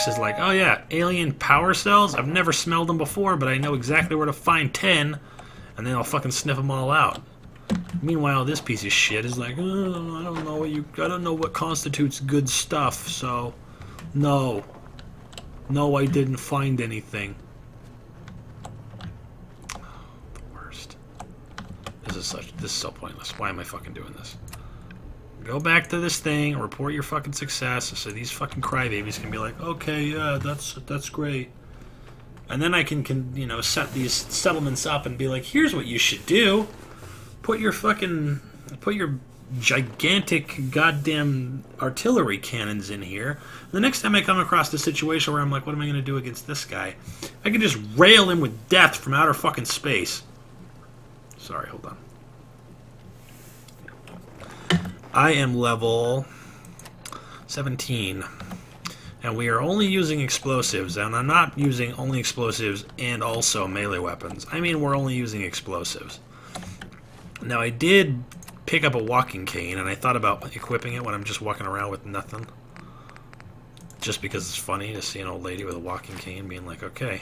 Rex is like, oh yeah, alien power cells? I've never smelled them before, but I know exactly where to find 10, and then I'll fucking sniff them all out. Meanwhile, this piece of shit is like, oh, I don't know what constitutes good stuff, so no. No, I didn't find anything. The worst. This is so pointless. Why am I fucking doing this? Go back to this thing, report your fucking success, so these fucking crybabies can be like, okay, yeah, that's great. And then I can you know, set these settlements up and be like, here's what you should do. Put your gigantic goddamn artillery cannons in here. The next time I come across the situation where I'm like, what am I going to do against this guy? I can just rail him with death from outer fucking space. Sorry, hold on. I am level 17. And we are only using explosives. And I'm not using only explosives and also melee weapons. I mean, we're only using explosives. Now, I did pick up a walking cane, and I thought about equipping it when I'm just walking around with nothing. Just because it's funny to see an old lady with a walking cane being like, okay,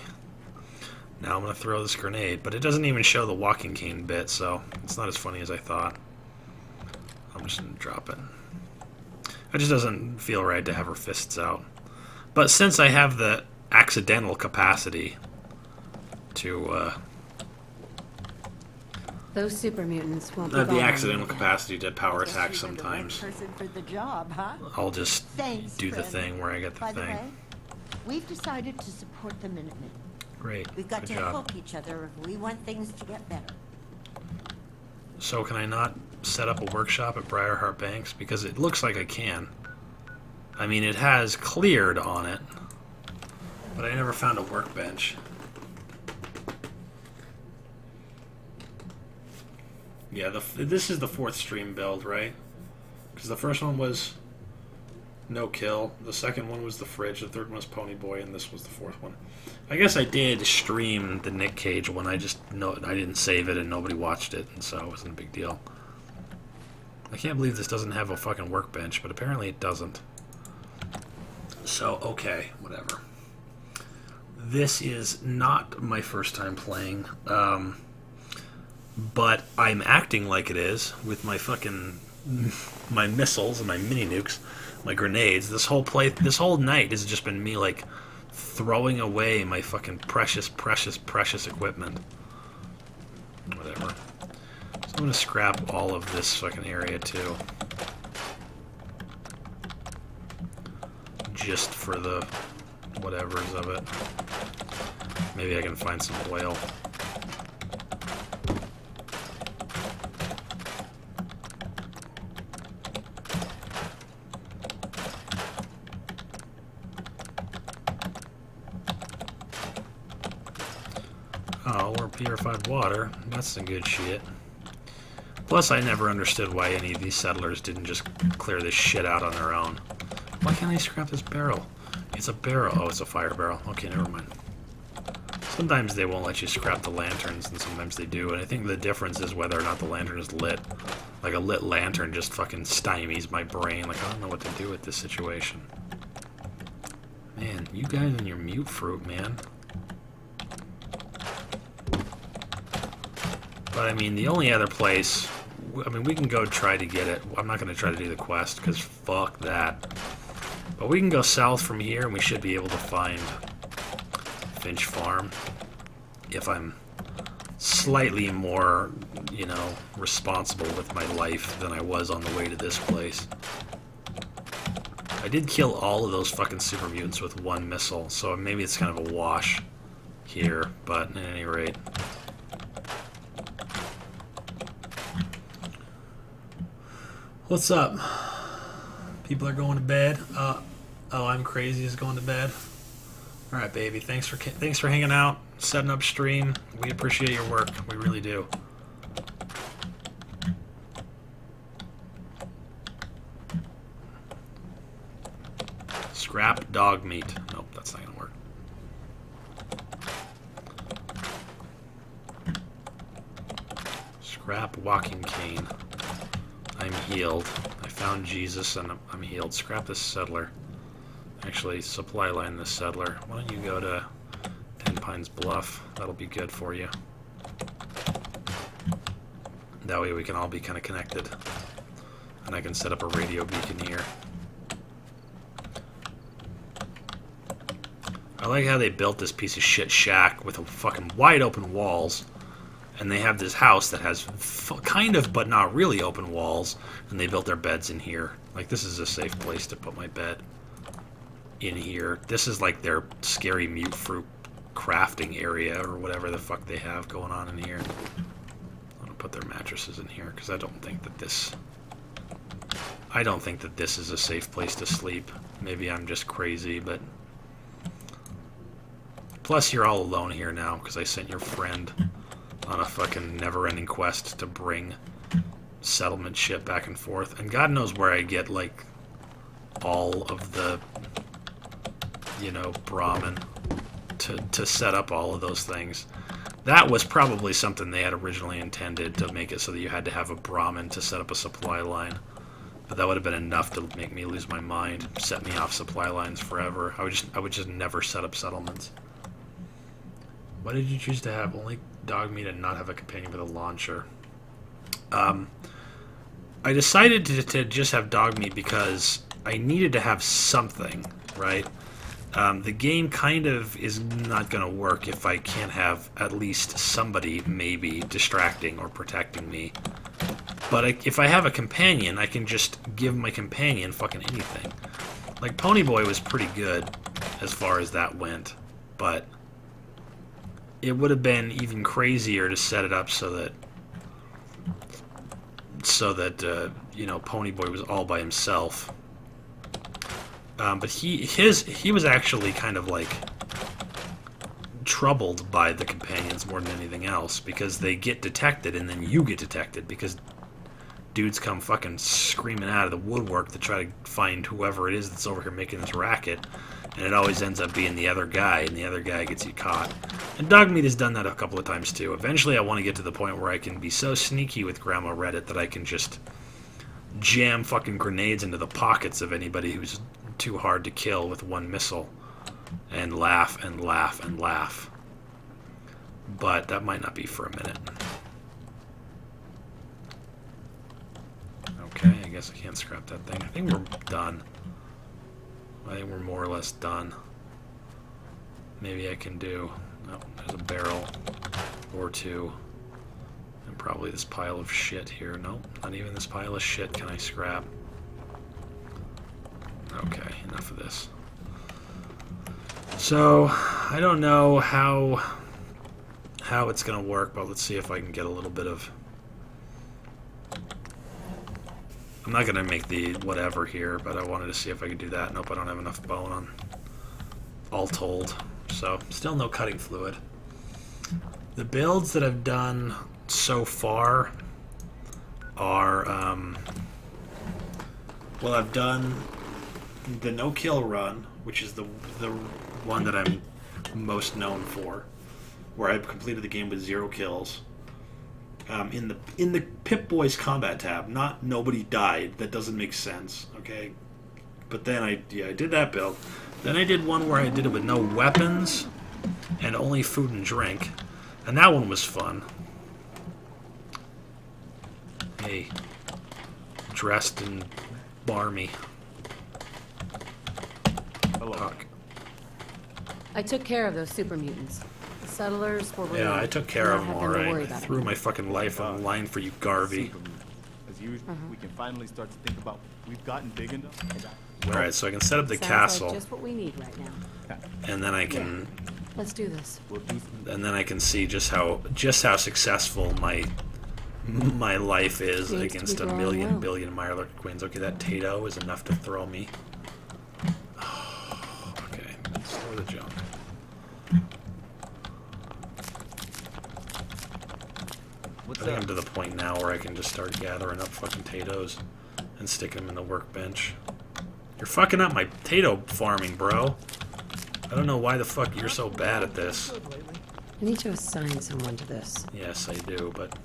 now I'm going to throw this grenade. But it doesn't even show the walking cane bit, so it's not as funny as I thought. I'm just going to drop it. It just doesn't feel right to have her fists out. But since I have the accidental capacity to... Those super mutants won't be the accidental capacity to power attack sometimes. For the job, huh? I'll just do the thing where I get the By thing. the way, we've decided to support the Minutemen. Great. We've got Good to job. help each other if we want things to get better. So can I not set up a workshop at Briarheart Banks? Because it looks like I can. I mean, it has cleared on it, but I never found a workbench. Yeah, this is the 4th stream build, right? Because the first one was no kill, the second one was the fridge, the third one was Pony Boy, and this was the 4th one. I guess I did stream the Nick Cage one. I didn't save it and nobody watched it, and so it wasn't a big deal. I can't believe this doesn't have a fucking workbench, but apparently it doesn't. So, okay, whatever. This is not my first time playing, but I'm acting like it is with my fucking my missiles and my mini nukes, my grenades. This whole night has just been me like throwing away my fucking precious equipment. Whatever. So I'm gonna scrap all of this fucking area too, just for the whatevers of it. Maybe I can find some oil. Oh, or purified water. That's some good shit. Plus, I never understood why any of these settlers didn't just clear this shit out on their own. Why can't I scrap this barrel? It's a barrel. Oh, it's a fire barrel. Okay, never mind. Sometimes they won't let you scrap the lanterns, and sometimes they do, and I think the difference is whether or not the lantern is lit. Like, a lit lantern just fucking stymies my brain. Like, I don't know what to do with this situation. Man, you guys and your mute fruit, man. But, I mean, the only other place... I mean, we can go try to get it. I'm not going to try to do the quest, because fuck that. But we can go south from here, and we should be able to find Finch Farm. If I'm slightly more, you know, responsible with my life than I was on the way to this place. I did kill all of those fucking super mutants with one missile, so maybe it's kind of a wash here, but at any rate... What's up? People are going to bed. Oh, I'm crazy is going to bed. All right, baby. Thanks for hanging out, setting up stream. We appreciate your work. We really do. Scrap dog meat. Nope, that's not gonna work. Scrap walking cane. I'm healed. I found Jesus and I'm healed. Scrap this settler. Actually, supply line this settler. Why don't you go to 10 Pines Bluff? That'll be good for you. That way we can all be kind of connected. And I can set up a radio beacon here. I like how they built this piece of shit shack with fucking wide open walls. And they have this house that has kind of, but not really open walls. And they built their beds in here. Like, this is a safe place to put my bed. In here. This is like their scary mute fruit crafting area or whatever the fuck they have going on in here. I'm gonna put their mattresses in here because I don't think that this is a safe place to sleep. Maybe I'm just crazy, but plus you're all alone here now because I sent your friend on a fucking never-ending quest to bring settlement shit back and forth, and God knows where I get like all of the, you know, Brahmin to set up all of those things. That was probably something they had originally intended to make it so that you had to have a Brahmin to set up a supply line. But that would have been enough to make me lose my mind, set me off supply lines forever. I would just never set up settlements. Why did you choose to have only Dogmeat and not have a companion with a launcher? I decided to just have Dogmeat because I needed to have something, right? The game kind of is not going to work if I can't have at least somebody maybe distracting or protecting me. But if I have a companion, I can just give my companion fucking anything. Like, Ponyboy was pretty good as far as that went, but it would have been even crazier to set it up so that you know, Ponyboy was all by himself. But he was actually kind of like troubled by the companions more than anything else, because they get detected and then you get detected because dudes come fucking screaming out of the woodwork to try to find whoever it is that's over here making this racket, and it always ends up being the other guy, and the other guy gets you caught. And Dogmeat has done that a couple of times too. Eventually I want to get to the point where I can be so sneaky with Grandma Reddit that I can just jam fucking grenades into the pockets of anybody who's too hard to kill with one missile, and laugh and laugh and laugh. But that might not be for a minute. Okay, I guess I can't scrap that thing. I think we're done. I think we're more or less done. Maybe I can do... Oh, there's a barrel or two. And probably this pile of shit here. Nope, not even this pile of shit can I scrap. Okay, enough of this. So, I don't know how it's gonna work, but let's see if I can get a little bit of... I'm not gonna make the whatever here, but I wanted to see if I could do that. Nope, I don't have enough bone on all told. So, still no cutting fluid. The builds that I've done so far are, well, I've done the no-kill run, which is the one that I'm most known for, where I've completed the game with 0 kills. In the Pip-Boy's combat tab, not nobody died. That doesn't make sense, okay? But then I did that build. Then I did one where I did it with no weapons and only food and drink, and that one was fun. Hey, dressed in barmy. Hello. Fuck. I took care of those super mutants. The settlers were Yeah, I took care of them all right. alright. Threw my fucking life on the line for you, Garvey. As usual, we can finally start to think about we've gotten big enough. Alright, so I can set up the Sounds castle, like just what we need right now. and then I can Let's do this. We'll do some and then I can see just how successful my life is Seems to against be a going million well. billion Mirelurk queens. Okay, that Tato is enough to throw me. Okay, store the junk. What's I think up? I'm to the point now where I can just start gathering up fucking Tatoes and stick them in the workbench. You're fucking up my Tato farming, bro. I don't know why the fuck you're so bad at this. I need to assign someone to this. Yes, I do, but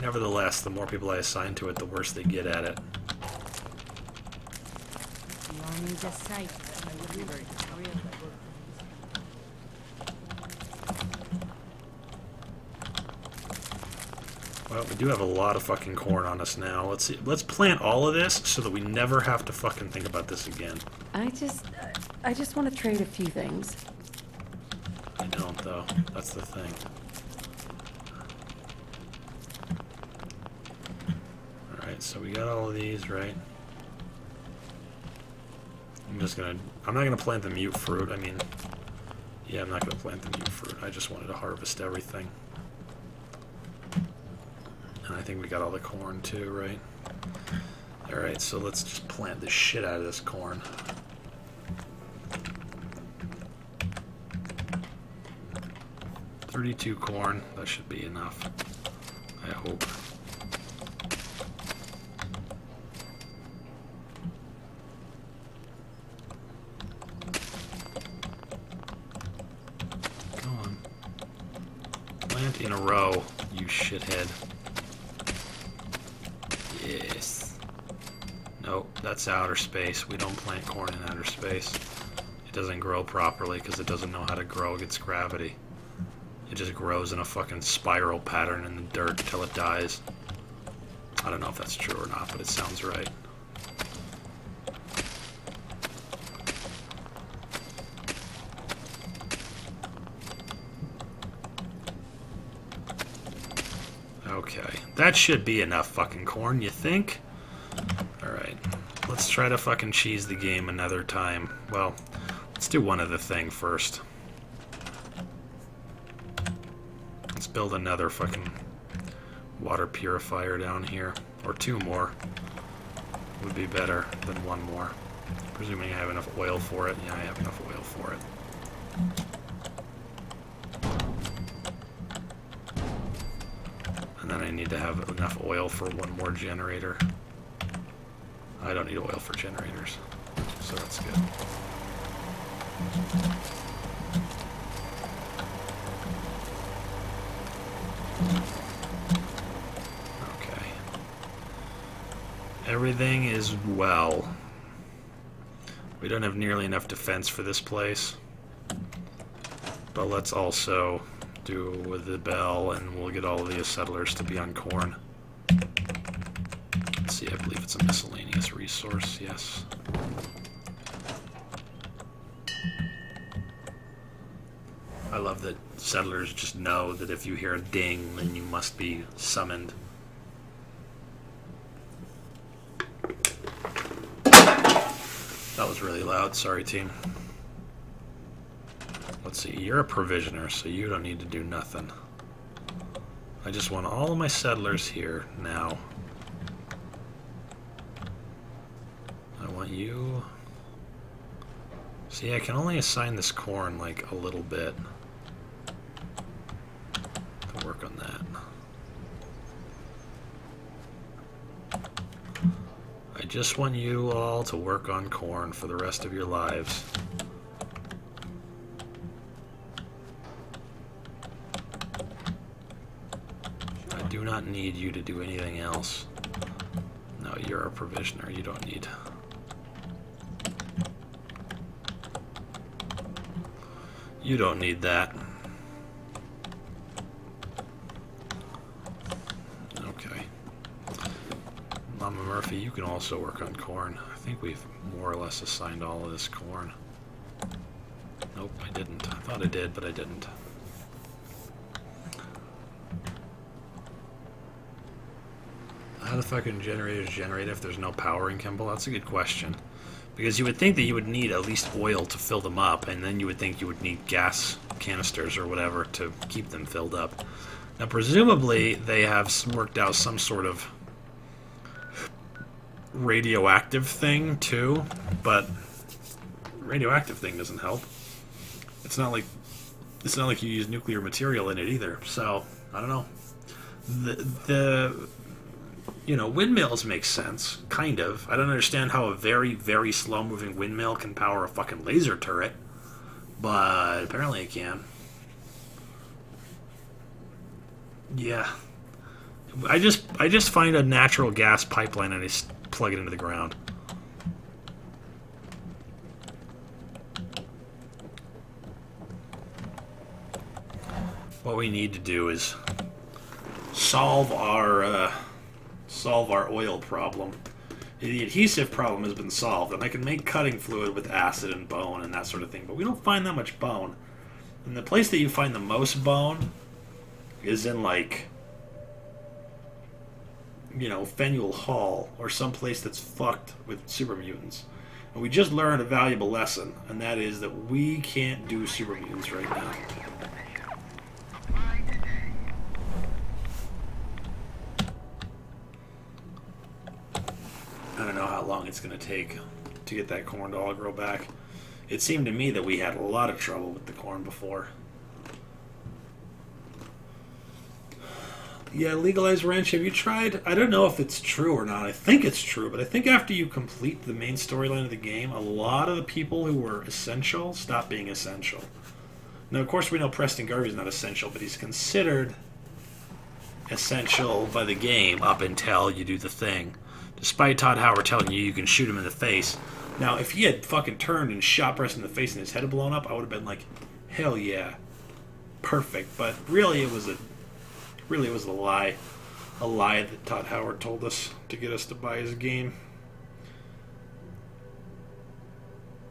nevertheless, the more people I assign to it, the worse they get at it. You all need a cipher. Well, we do have a lot of fucking corn on us now. Let's see. Let's plant all of this so that we never have to fucking think about this again. I just want to trade a few things. I don't, though. That's the thing. Alright, so we got all of these, right? I'm not gonna plant the mute fruit. I mean, yeah, I'm not gonna plant the mute fruit. I just wanted to harvest everything. And I think we got all the corn too, right? Alright, so let's just plant the shit out of this corn. $32 corn, that should be enough. I hope. Go on. Plant in a row, you shithead. Yes. Nope, that's outer space. We don't plant corn in outer space. It doesn't grow properly because it doesn't know how to grow against gravity. It just grows in a fucking spiral pattern in the dirt till it dies. I don't know if that's true or not, but it sounds right. Okay, that should be enough fucking corn, you think? Alright, let's try to fucking cheese the game another time. Well, let's do one other thing first. Let's build another fucking water purifier down here. Or 2 more. Would be better than 1 more. Presuming I have enough oil for it. Yeah, I have enough oil for it. And then I need to have enough oil for 1 more generator. I don't need oil for generators, so that's good. Okay. Everything is well. We don't have nearly enough defense for this place. But let's also do with the bell, and we'll get all of the settlers to be on corn. Let's see, I believe it's a miscellaneous resource, yes. I love that settlers just know that if you hear a ding, then you must be summoned. That was really loud, sorry team. Let's see, you're a provisioner, so you don't need to do nothing. I just want all of my settlers here now. I want you... See, I can only assign this corn, like, a little bit. To work on that. I just want you all to work on corn for the rest of your lives. I do not need you to do anything else. No, you're a provisioner. You don't need... You don't need that. Okay. Mama Murphy, you can also work on corn. I think we've more or less assigned all of this corn. Nope, I didn't. I thought I did, but I didn't. How the fucking generators generate if there's no power in Kimball? That's a good question. Because you would think that you would need at least oil to fill them up, and then you would think you would need gas canisters or whatever to keep them filled up. Now, presumably, they have worked out some sort of radioactive thing, too, but radioactive thing doesn't help. It's not like you use nuclear material in it either, so, I don't know. You know, windmills make sense, kind of. I don't understand how a very, very slow-moving windmill can power a fucking laser turret, but apparently it can. Yeah. I just find a natural gas pipeline and I plug it into the ground. what we need to do is solve our oil problem. The adhesive problem has been solved, and I can make cutting fluid with acid and bone and that sort of thing, but we don't find that much bone. And the place that you find the most bone is in, like, you know, Faneuil Hall, or some place that's fucked with super mutants. And we just learned a valuable lesson, and that is that we can't do super mutants right now. I don't know how long it's going to take to get that corn to all grow back. It seemed to me that we had a lot of trouble with the corn before. Yeah, legalized ranch. Have you tried? I don't know if it's true or not. I think it's true, but I think after you complete the main storyline of the game, a lot of the people who were essential stop being essential. Now, of course, we know Preston Garvey's not essential, but he's considered essential by the game up until you do the thing. Despite Todd Howard telling you you can shoot him in the face. Now, if he had fucking turned and shot Preston in the face and his head had blown up, I would have been like, hell yeah. Perfect. But really, it was a lie. A lie that Todd Howard told us to get us to buy his game.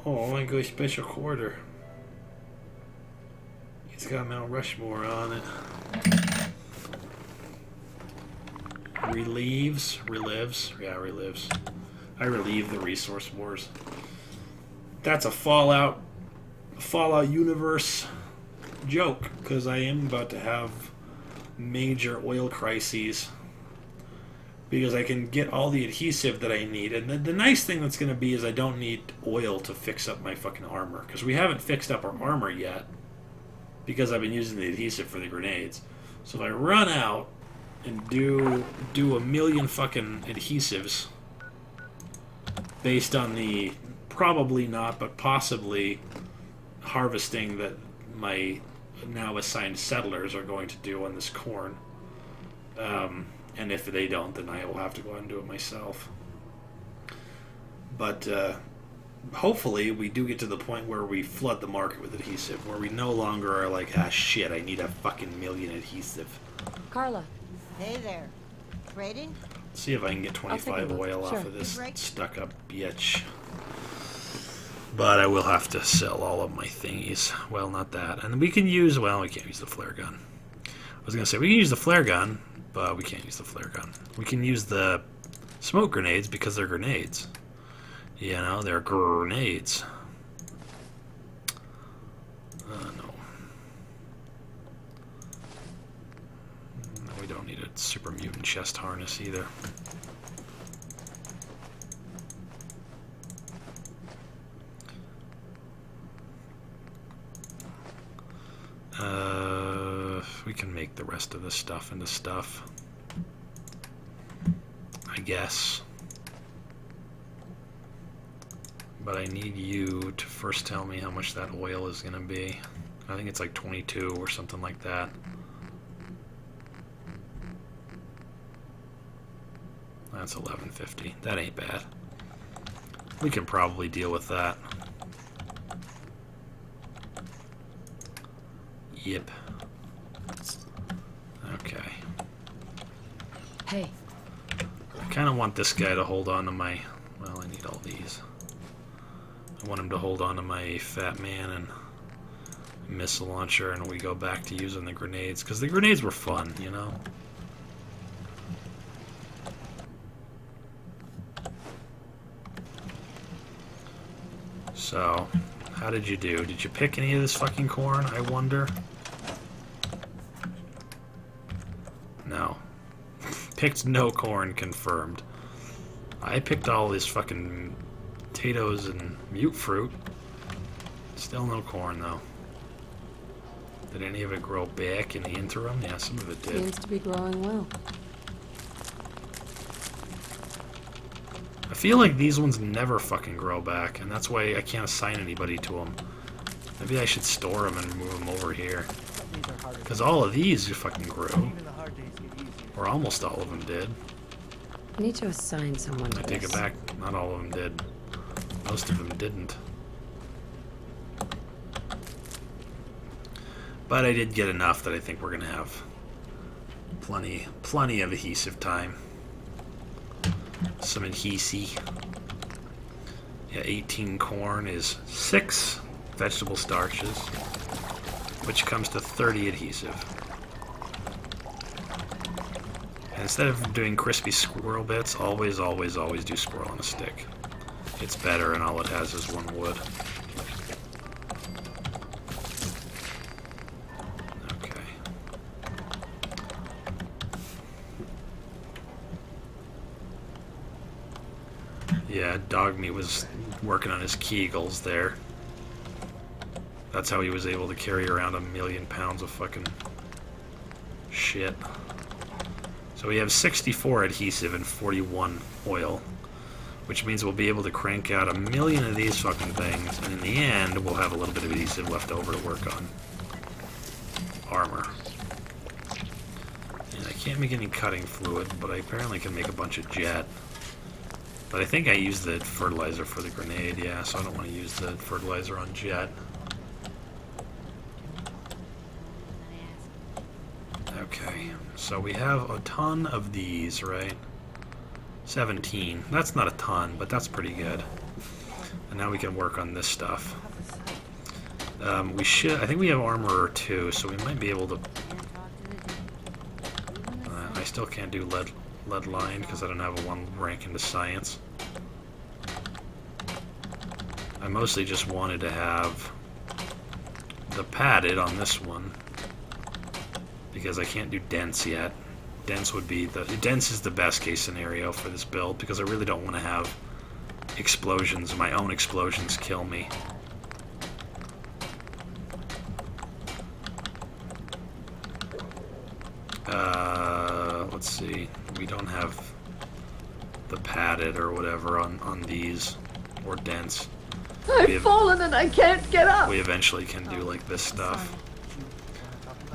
Oh, I want to go special quarter. It's got Mount Rushmore on it. Relives. Yeah, relives. I relieve the resource wars. That's a Fallout universe joke, because I am about to have major oil crises because I can get all the adhesive that I need. And the nice thing that's going to be is I don't need oil to fix up my fucking armor, because we haven't fixed up our armor yet because I've been using the adhesive for the grenades. So if I run out and do a million fucking adhesives based on the probably not but possibly harvesting that my now assigned settlers are going to do on this corn, and if they don't, then I will have to go out and do it myself. But hopefully we do get to the point where we flood the market with adhesive, where we no longer are like, ah shit, I need a fucking million adhesive. Carla. Hey there. Trading? See if I can get I'll take a 25 look. oil Sure. off of this Right. stuck-up bitch. But I will have to sell all of my thingies. Well, not that. And we can use... Well, we can't use the flare gun. I was going to say, we can use the flare gun, but we can't use the flare gun. We can use the smoke grenades because they're grenades. You know, they're grenades. No. We don't need a super mutant chest harness either. We can make the rest of this stuff into stuff, I guess. But I need you to first tell me how much that oil is going to be. I think it's like 22 or something like that. That's 1150. That ain't bad. We can probably deal with that. Yep. Okay. Hey. I kind of want this guy to hold on to my... Well, I need all these. I want him to hold on to my Fat Man and missile launcher, and we go back to using the grenades, because the grenades were fun, you know? So, how did you do? Did you pick any of this fucking corn, I wonder? No. Picked no corn, confirmed. I picked all this fucking potatoes and mute fruit. Still no corn, though. Did any of it grow back in the interim? Yeah, some of it did. Seems to be growing well. I feel like these ones never fucking grow back, and that's why I can't assign anybody to them. Maybe I should store them and move them over here. Because all of these fucking grew. Or almost all of them did. I need to assign someone to I take this. it back. Not all of them did. Most of them didn't. But I did get enough that I think we're going to have plenty of adhesive time. Some adhesive. Yeah, 18 corn is 6 vegetable starches, which comes to 30 adhesive. And instead of doing crispy squirrel bits, always do squirrel on a stick. It's better, and all it has is 1 wood. Okay. Yeah, Dogmeat was working on his Kegels there. That's how he was able to carry around 1,000,000 pounds of fucking shit. So we have 64 adhesive and 41 oil, which means we'll be able to crank out 1,000,000 of these fucking things, and in the end, we'll have a little bit of adhesive left over to work on armor. And I can't make any cutting fluid, but I apparently can make a bunch of jet. But I think I used the fertilizer for the grenade, yeah, so I don't want to use the fertilizer on jet. Okay, so we have a ton of these, right? 17. That's not a ton, but that's pretty good. And now we can work on this stuff. I think we have armorer 2, so we might be able to... I still can't do lead lined because I don't have a 1 rank into science. I mostly just wanted to have the padded on this one because I can't do dense yet. Dense is the best case scenario for this build because I really don't want to have explosions, my own explosions kill me. Let's see, we don't have the padded or whatever on these, or dense. I've fallen and I can't get up! We eventually can do like this stuff.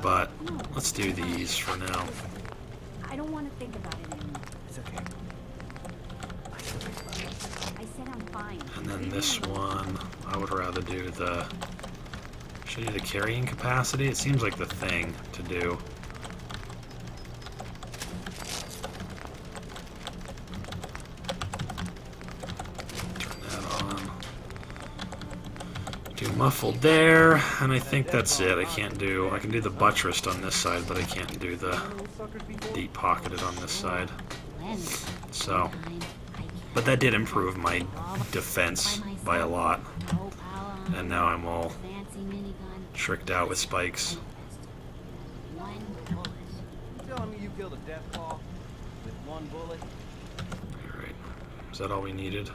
But let's do these for now. I don't want to think about it anymore. It's okay. I said I'm fine. And then this one, I would rather do the... Should I do the carrying capacity? It seems like the thing to do. Turn that on. Do muffled there, and I think that's it. I can do the buttressed on this side, but I can't do the deep pocketed on this side. So, but that did improve my defense by a lot. And now I'm all tricked out with spikes. You telling me you killed a death claw with 1 bullet? Alright. Is that all we needed?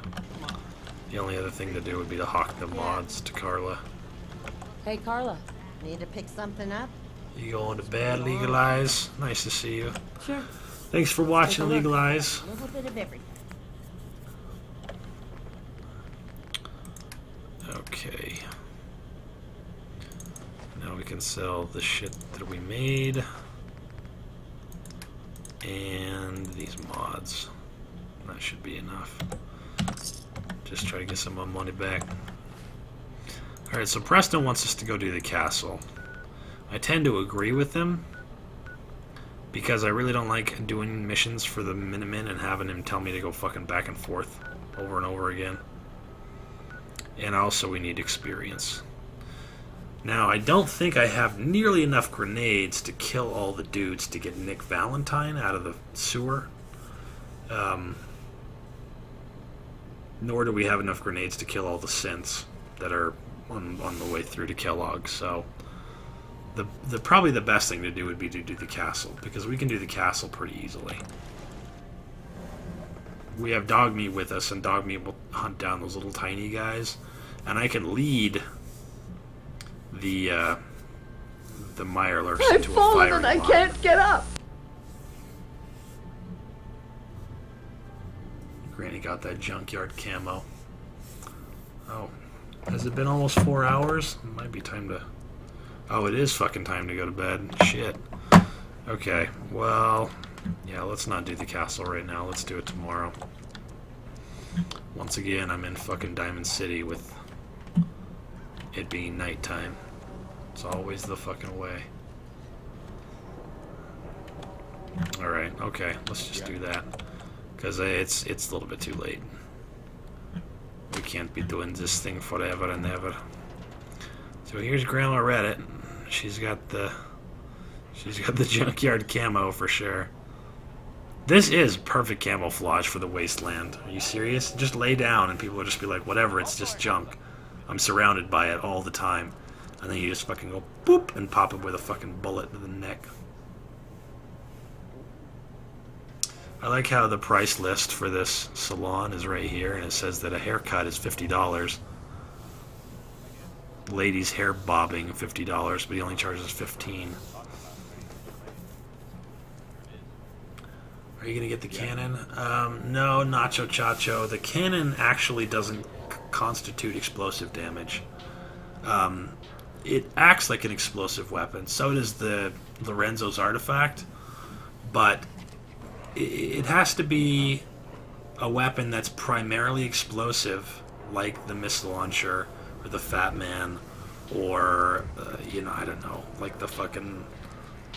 The only other thing to do would be to hawk the mods to Carla. Hey, Carla. Need to pick something up? You going to bed, Legal Eyes? Nice to see you. Sure. Thanks for watching, Legal Eyes. A little bit of everything. Okay. Now we can sell the shit that we made. And these mods. That should be enough. Just try to get some of my money back. Alright, so Preston wants us to go do the castle. I tend to agree with him, because I really don't like doing missions for the Minutemen and having him tell me to go fucking back and forth over and over again. And also we need experience. Now, I don't think I have nearly enough grenades to kill all the dudes to get Nick Valentine out of the sewer. Nor do we have enough grenades to kill all the synths that are on the way through to Kellogg. So, probably the best thing to do would be to do the castle, because we can do the castle pretty easily. We have Dogmeat with us, and Dogmeat will hunt down those little tiny guys, and I can lead the Mirelurks I've into a fallen firing and I line. can't get up! Granny got that junkyard camo. Oh, has it been almost 4 hours? It might be time to... Oh, it is fucking time to go to bed. Shit. Okay, well... Yeah, let's not do the castle right now. Let's do it tomorrow. Once again, I'm in fucking Diamond City with it being nighttime. It's always the fucking way. Alright, okay, let's just do that. Because it's a little bit too late. We can't be doing this thing forever and ever. So here's Grandma Reddit. She's got the junkyard camo for sure. This is perfect camouflage for the wasteland. Are you serious? Just lay down and people will just be like, whatever, it's just junk. I'm surrounded by it all the time. And then you just fucking go boop and pop it with a fucking bullet to the neck. I like how the price list for this salon is right here, and it says that a haircut is $50. Ladies hair bobbing, $50, but he only charges $15. Are you gonna get the cannon? No, Nacho Chacho. The cannon actually doesn't constitute explosive damage. It acts like an explosive weapon. So does the Lorenzo's artifact, but it has to be a weapon that's primarily explosive, like the missile launcher or the Fat Man, or you know, I don't know, like the fucking,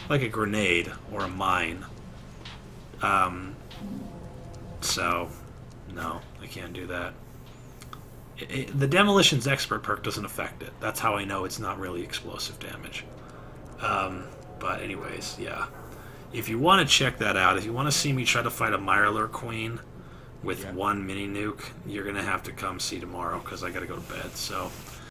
like a grenade or a mine. So, no, I can't do that. The Demolition's Expert perk doesn't affect it. That's how I know it's not really explosive damage. But anyways, yeah. If you want to check that out, if you want to see me try to fight a Mirelurk Queen with one mini nuke, you're going to have to come see tomorrow, because I got to go to bed. So,